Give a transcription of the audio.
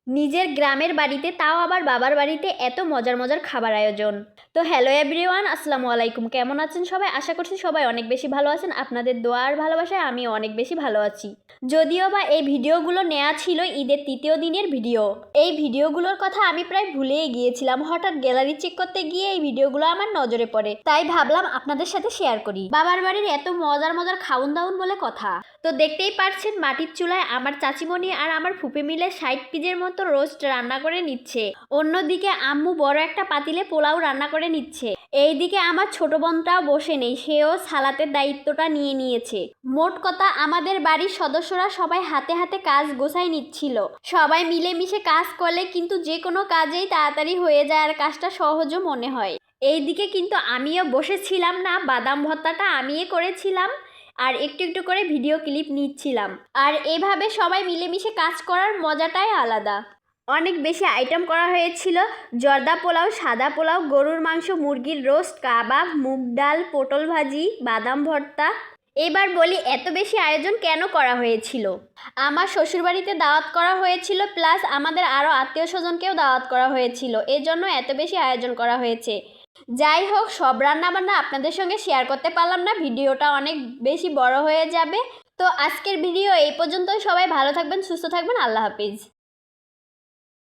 নিজের গ্রামের বাড়িতে, তাও আবার বাবার বাড়িতে এত মজার মজার খাবার আয়োজন। তো হ্যালো এভরিওয়ান, আসসালামু আলাইকুম। কেমন আছেন সবাই? আশা করছি সবাই অনেক বেশি ভালো আছেন। আপনাদের দোয়া আর ভালোবাসায় আমি অনেক বেশি ভালো আছি। যদিও বা এই ভিডিওগুলো নেওয়া ছিল ঈদের তৃতীয় দিনের ভিডিও। এই ভিডিওগুলোর কথা আমি প্রায় ভুলেই গিয়েছিলাম। হঠাৎ গ্যালারি চেক করতে গিয়ে এই ভিডিওগুলো আমার নজরে পড়ে, তাই ভাবলাম আপনাদের সাথে শেয়ার করি। বাবার বাড়ির এত মজার মজার খাউন দাউন বলে কথা। তো দেখতেই পারছেন, মাটির চুলায় আমার চাচিমণি আর আমার ফুপে মিলে 60 পিজের মতো রোস্ট রান্না করে নিচ্ছে। অন্যদিকে আম্মু বড় একটা পাতিলে পোলাও রান্না করে নিচ্ছে। এইদিকে আমার ছোট বোনটাও বসে নেই, সেও সালাতের দায়িত্বটা নিয়ে নিয়েছে। মোট কথা আমাদের বাড়ির সদস্যরা সবাই হাতে হাতে কাজ গোছাই নিচ্ছিল। সবাই মিলেমিশে কাজ করলে কিন্তু যে কোনো কাজেই তাড়াতাড়ি হয়ে যায় আর কাজটা সহজও মনে হয়। এইদিকে কিন্তু আমিও বসেছিলাম না, বাদাম ভর্তাটা আমিই করেছিলাম আর একটু একটু করে ভিডিও ক্লিপ নিচ্ছিলাম। আর এভাবে সবাই মিলেমিশে কাজ করার মজাটাই আলাদা। অনেক বেশি আইটেম করা হয়েছিল। জর্দা পোলাও, সাদা পোলাও, গরুর মাংস, মুরগির রোস্ট, কাবাব, মুগ ডাল, পটল ভাজি, বাদাম ভর্তা। এবার বলি এত বেশি আয়োজন কেন করা হয়েছিল। আমার শ্বশুরবাড়িতে দাওয়াত করা হয়েছিল, প্লাস আমাদের আরও আত্মীয় স্বজনকেও দাওয়াত করা হয়েছিল, এজন্য এত বেশি আয়োজন করা হয়েছে। যাই হোক, সব রান্নাবান্না আপনাদের সঙ্গে শেয়ার করতে পারলাম না, ভিডিওটা অনেক বেশি বড় হয়ে যাবে। তো আজকের ভিডিও এই পর্যন্তই। সবাই ভালো থাকবেন, সুস্থ থাকবেন। আল্লাহ হাফিজ।